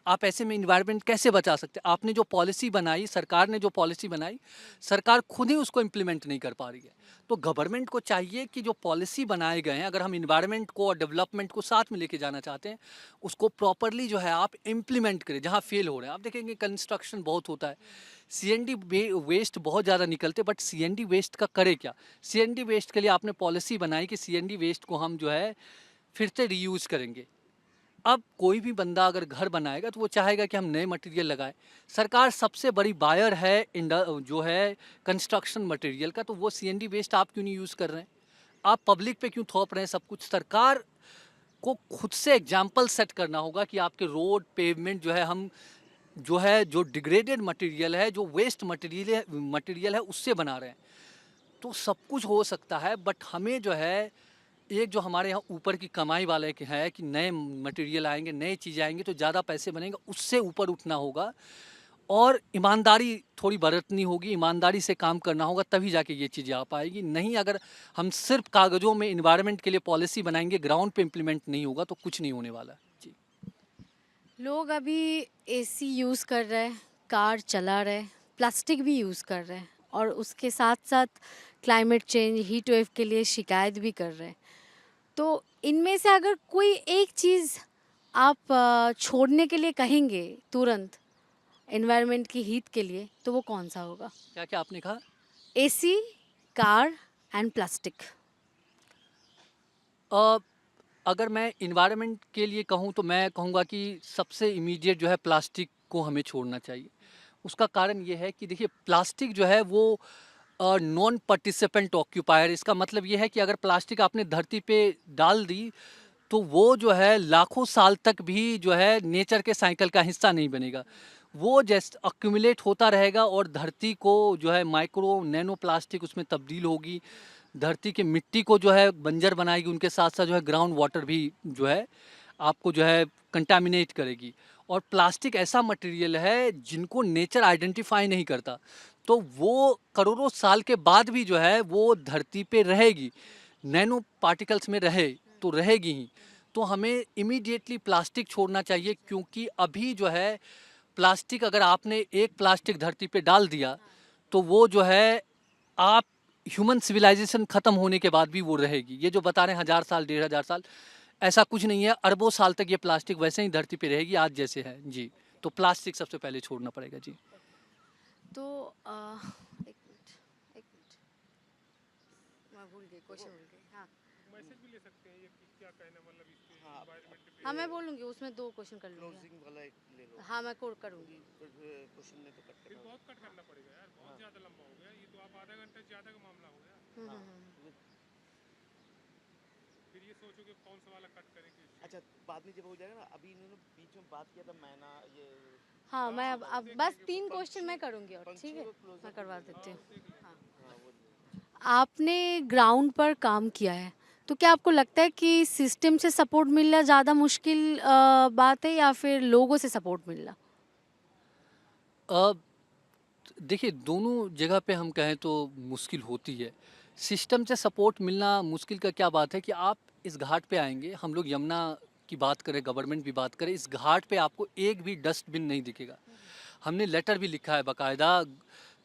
आप ऐसे में एनवायरनमेंट कैसे बचा सकते हैं? आपने जो पॉलिसी बनाई, सरकार ने जो पॉलिसी बनाई, सरकार खुद ही उसको इम्प्लीमेंट नहीं कर पा रही है। तो गवर्नमेंट को चाहिए कि जो पॉलिसी बनाए गए हैं, अगर हम एनवायरनमेंट को और डेवलपमेंट को साथ में लेके जाना चाहते हैं, उसको प्रॉपरली जो है आप इम्प्लीमेंट करें जहाँ फेल हो रहे हैं। आप देखेंगे कंस्ट्रक्शन बहुत होता है, सीएनडी वेस्ट बहुत ज़्यादा निकलते, बट सीएनडी वेस्ट का करे क्या? सीएनडी वेस्ट के लिए आपने पॉलिसी बनाई कि सीएनडी वेस्ट को हम जो है फिर से रीयूज़ करेंगे। अब कोई भी बंदा अगर घर बनाएगा तो वो चाहेगा कि हम नए मटेरियल लगाएं। सरकार सबसे बड़ी बायर है जो है कंस्ट्रक्शन मटेरियल का, तो वो सीएनडी वेस्ट आप क्यों नहीं यूज़ कर रहे हैं? आप पब्लिक पे क्यों थोप रहे हैं सब कुछ? सरकार को खुद से एग्जाम्पल सेट करना होगा कि आपके रोड पेवमेंट जो है हम जो है जो डिग्रेडेड मटेरियल है, जो वेस्ट मटेरियल है उससे बना रहे हैं। तो सब कुछ हो सकता है, बट हमें जो है एक जो हमारे यहाँ ऊपर की कमाई वाले के है कि नए मटेरियल आएँगे, नई चीज़ें आएँगी तो ज़्यादा पैसे बनेंगे, उससे ऊपर उठना होगा, और ईमानदारी थोड़ी बरतनी होगी, ईमानदारी से काम करना होगा, तभी जाके ये चीज़ें आ पाएगी। नहीं, अगर हम सिर्फ कागज़ों में एनवायरनमेंट के लिए पॉलिसी बनाएँगे, ग्राउंड पे इम्प्लीमेंट नहीं होगा तो कुछ नहीं होने वाला। जी। लोग अभी एसी यूज़ कर रहे हैं, कार चला रहे हैं, प्लास्टिक भी यूज़ कर रहे हैं और उसके साथ-साथ क्लाइमेट चेंज, हीट वेव के लिए शिकायत भी कर रहे हैं। तो इनमें से अगर कोई एक चीज़ आप छोड़ने के लिए कहेंगे तुरंत एनवायरनमेंट की हीट के लिए, तो वो कौन-सा होगा? क्या-क्या आपने कहा? AC, car and plastic. अ, अगर मैं इन्वायरमेंट के लिए कहूँ तो मैं कहूँगा कि सबसे इमीडिएट जो है प्लास्टिक को हमें छोड़ना चाहिए। उसका कारण ये है कि देखिए प्लास्टिक जो है वो नॉन पार्टिसिपेंट ऑक्यूपायर, इसका मतलब ये है कि अगर प्लास्टिक आपने धरती पे डाल दी तो वो जो है लाखों साल तक भी जो है नेचर के साइकिल का हिस्सा नहीं बनेगा। वो जस्ट अक्यूमुलेट होता रहेगा और धरती को जो है माइक्रो नैनो प्लास्टिक उसमें तब्दील होगी, धरती की मिट्टी को जो है बंजर बनाएगी, उनके साथ साथ जो है ग्राउंड वाटर भी जो है आपको जो है कंटामिनेट करेगी। और प्लास्टिक ऐसा मटेरियल है जिनको नेचर आइडेंटिफाई नहीं करता, तो वो करोड़ों साल के बाद भी जो है वो धरती पे रहेगी, नैनो पार्टिकल्स में रहे तो रहेगी ही। तो हमें इमीडिएटली प्लास्टिक छोड़ना चाहिए, क्योंकि अभी जो है प्लास्टिक अगर आपने एक प्लास्टिक धरती पे डाल दिया तो वो जो है आप ह्यूमन सिविलाइजेशन खत्म होने के बाद भी वो रहेगी। ये जो बता रहे हैं 1000 साल 1500 साल, ऐसा कुछ नहीं है, अरबों साल तक ये प्लास्टिक वैसे ही धरती पे रहेगी आज जैसे है जी। तो प्लास्टिक सबसे पहले छोड़ना पड़ेगा जी। तो एक मिनट, एक मिनट, मैं भूल गई, क्वेश्चन भूल गई। हाँ मैसेज भी ले सकते हैं ये कि क्या कहना मतलब इस पे हाँ, environment पे। हाँ, मैं बोलूँगी, उसमें 2 क्वेश्चन कर लूँगी। क्लोजिंग वाला एक ले लो। हाँ, मैं कोड करूँगी। क्वेश्चन ने तो कट फिर करना बहुत कट करना पड़ेगा यार, बहुत ज़्यादा लंबा हो गया ये तो, आप आधा घंटे से ज़्यादा का मामला हो गया। हम्म, हाँ, हम्म, हम्म। फिर ये सोचो कि कौन सा वाला कट करें कि अच्छा बाद में जब हो जाएगा ना, अभी इन्होंने बीच में बात किया था मैना ये हाँ, मैं हाँ, अब देख बस लेंगे, 3 वो क्वेश्चन मैं करूँगी और ठीक है, पंछियों को मैं क्लोजअप करवा ले लो। देती हाँ, हूँ। वो देख लेंगे। हाँ, हाँ वो आपने ग्राउंड पर काम किया है, तो क्या आपको लगता है कि सिस्टम से सपोर्ट मिलना ज़्यादा मुश्किल बात है या फिर लोगों से सपोर्ट मिलना? अ, देखिए दोनों जगह पे हम कहें तो मुश्किल होती है। सिस्टम से सपोर्ट मिलना मुश्किल का क्या बात है कि आप इस घाट पे आएँगे, हम लोग यमुना की बात करें, गवर्नमेंट की बात करें, इस घाट पे आपको एक भी डस्टबिन नहीं दिखेगा। हमने लेटर भी लिखा है बाकायदा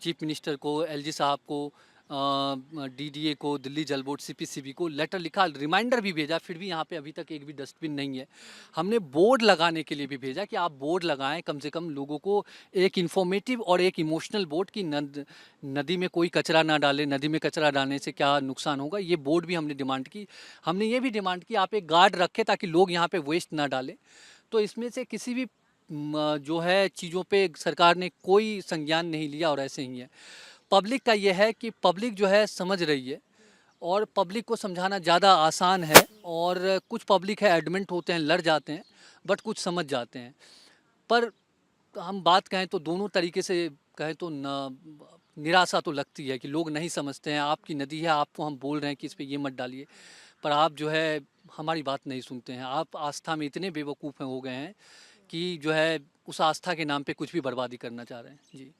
चीफ मिनिस्टर को, एलजी साहब को, डीडीए को, दिल्ली जल बोर्ड, सीपीसीबी को लेटर लिखा, रिमाइंडर भी भेजा, फिर भी यहाँ पे अभी तक एक भी डस्टबिन नहीं है। हमने बोर्ड लगाने के लिए भी भेजा कि आप बोर्ड लगाएं, कम से कम लोगों को एक इन्फॉर्मेटिव और एक इमोशनल बोर्ड कि नदी में कोई कचरा ना डाले, नदी में कचरा डालने से क्या नुकसान होगा, ये बोर्ड भी हमने डिमांड की। हमने ये भी डिमांड की आप एक गार्ड रखें ताकि लोग यहाँ पे वेस्ट ना डालें। तो इसमें से किसी भी जो है चीज़ों पे सरकार ने कोई संज्ञान नहीं लिया और ऐसे ही है। पब्लिक का ये है कि पब्लिक जो है समझ रही है और पब्लिक को समझाना ज़्यादा आसान है, और कुछ पब्लिक है एडमेंट होते हैं, लड़ जाते हैं, बट कुछ समझ जाते हैं। पर हम बात कहें तो दोनों तरीके से कहें तो निराशा तो लगती है कि लोग नहीं समझते हैं। आपकी नदी है, आपको हम बोल रहे हैं कि इस पे ये मत डालिए, पर आप जो है हमारी बात नहीं सुनते हैं। आप आस्था में इतने बेवकूफ़ हो गए हैं कि जो है उस आस्था के नाम पे कुछ भी बर्बादी करना चाह रहे हैं जी।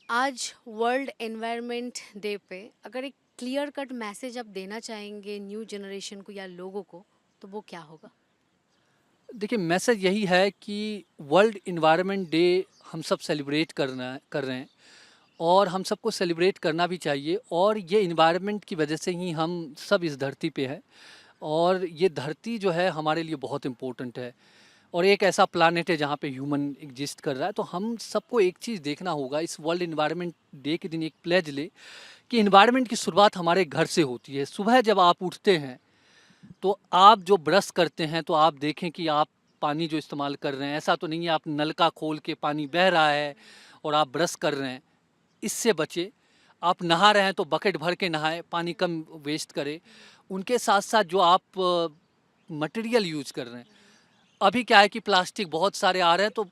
आज वर्ल्ड एनवायरनमेंट डे पे अगर एक क्लियर कट मैसेज आप देना चाहेंगे न्यू जनरेशन को या लोगों को, तो वो क्या होगा? देखिए मैसेज यही है कि वर्ल्ड इन्वायरमेंट डे हम सब सेलिब्रेट कर रहे हैं, और हम सबको सेलिब्रेट करना भी चाहिए। और ये इन्वायरमेंट की वजह से ही हम सब इस धरती पे हैं, और ये धरती जो है हमारे लिए बहुत इम्पोर्टेंट है, और एक ऐसा प्लानेट है जहाँ पे ह्यूमन एग्जिस्ट कर रहा है। तो हम सबको एक चीज़ देखना होगा, इस वर्ल्ड इन्वायरमेंट डे के दिन एक प्लेज ले कि इन्वायरमेंट की शुरुआत हमारे घर से होती है। सुबह जब आप उठते हैं तो आप जो ब्रश करते हैं तो आप देखें कि आप पानी जो इस्तेमाल कर रहे हैं, ऐसा तो नहीं है आप नल का खोल के पानी बह रहा है और आप ब्रश कर रहे हैं, इससे बचे। आप नहा रहे हैं तो बकेट भर के नहाएं, पानी कम वेस्ट करें। उनके साथ साथ जो आप मटेरियल यूज कर रहे हैं, अभी क्या है कि प्लास्टिक बहुत सारे आ रहे हैं, तो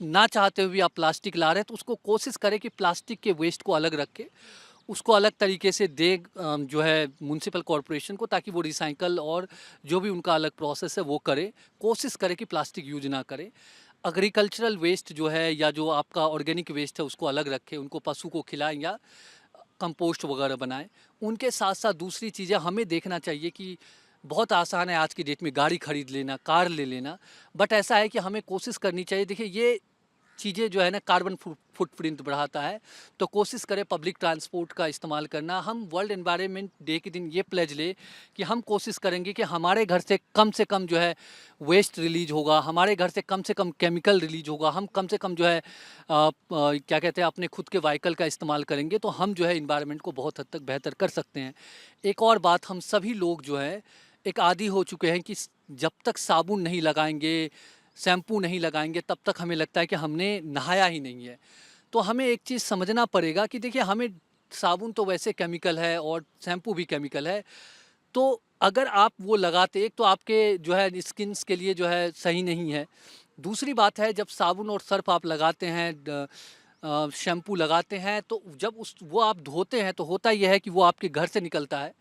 ना चाहते हुए आप प्लास्टिक ला रहे हैं, तो उसको कोशिश करें कि प्लास्टिक के वेस्ट को अलग रखें, उसको अलग तरीके से दे जो है म्युनिसिपल कॉरपोरेशन को, ताकि वो रिसाइकल और जो भी उनका अलग प्रोसेस है वो करे। कोशिश करें कि प्लास्टिक यूज ना करें। एग्रीकल्चरल वेस्ट जो है या जो आपका ऑर्गेनिक वेस्ट है उसको अलग रखें, उनको पशु को खिलाएं या कंपोस्ट वगैरह बनाएं। उनके साथ साथ दूसरी चीज़ें हमें देखना चाहिए कि बहुत आसान है आज की डेट में गाड़ी खरीद लेना, कार ले लेना, बट ऐसा है कि हमें कोशिश करनी चाहिए। देखिए ये चीज़ें जो है ना कार्बन फुटप्रिंट बढ़ाता है। तो कोशिश करें पब्लिक ट्रांसपोर्ट का इस्तेमाल करना। हम वर्ल्ड एनवायरनमेंट डे के दिन ये प्लेज ले कि हम कोशिश करेंगे कि हमारे घर से कम जो है वेस्ट रिलीज होगा, हमारे घर से कम केमिकल रिलीज होगा, हम कम से कम जो है क्या कहते हैं अपने खुद के व्हीकल का इस्तेमाल करेंगे तो हम जो है इन्वायरमेंट को बहुत हद तक बेहतर कर सकते हैं। एक और बात, हम सभी लोग जो है एक आदी हो चुके हैं कि जब तक साबुन नहीं लगाएंगे, शैम्पू नहीं लगाएंगे, तब तक हमें लगता है कि हमने नहाया ही नहीं है। तो हमें एक चीज़ समझना पड़ेगा कि देखिए, हमें साबुन तो वैसे केमिकल है और शैम्पू भी केमिकल है। तो अगर आप वो लगाते, एक तो आपके जो है स्किन्स के लिए जो है सही नहीं है। दूसरी बात है, जब साबुन और सर्फ आप लगाते हैं, शैम्पू लगाते हैं, तो जब वो आप धोते हैं तो होता ये है कि वो आपके घर से निकलता है।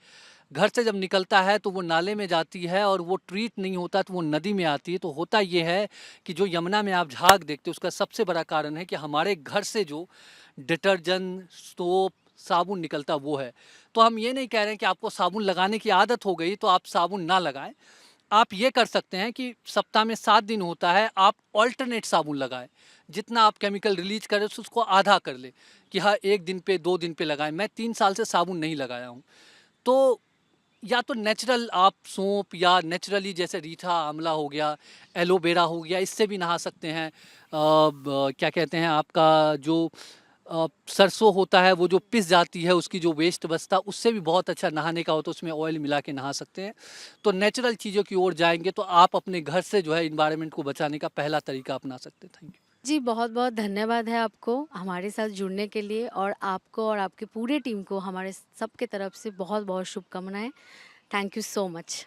घर से जब निकलता है तो वो नाले में जाती है और वो ट्रीट नहीं होता तो वो नदी में आती है। तो होता ये है कि जो यमुना में आप झाग देखते हो, उसका सबसे बड़ा कारण है कि हमारे घर से जो डिटर्जेंट, सोप, साबुन निकलता वो है। तो हम ये नहीं कह रहे हैं कि आपको साबुन लगाने की आदत हो गई तो आप साबुन ना लगाएं। आप ये कर सकते हैं कि सप्ताह में 7 दिन होता है, आप ऑल्टरनेट साबुन लगाएं। जितना आप केमिकल रिलीज करें उसको आधा कर लें कि हाँ 1 दिन पे 2 दिन पे लगाएं। मैं 3 साल से साबुन नहीं लगाया हूँ। तो या तो नेचुरल आप सोप या नेचुरली जैसे रीठा आंवला हो गया, एलोवेरा हो गया, इससे भी नहा सकते हैं। क्या कहते हैं आपका जो सरसों होता है वो जो पिस जाती है, उसकी जो वेस्ट बचता है उससे भी बहुत अच्छा नहाने का हो तो उसमें ऑयल मिला के नहा सकते हैं। तो नेचुरल चीज़ों की ओर जाएंगे तो आप अपने घर से जो है इन्वायरमेंट को बचाने का पहला तरीका अपना सकते हैं। Thank you. जी, बहुत-बहुत धन्यवाद है आपको हमारे साथ जुड़ने के लिए, और आपको और आपकी पूरी टीम को हमारे सबके तरफ से बहुत-बहुत शुभकामनाएँ। Thank you so much.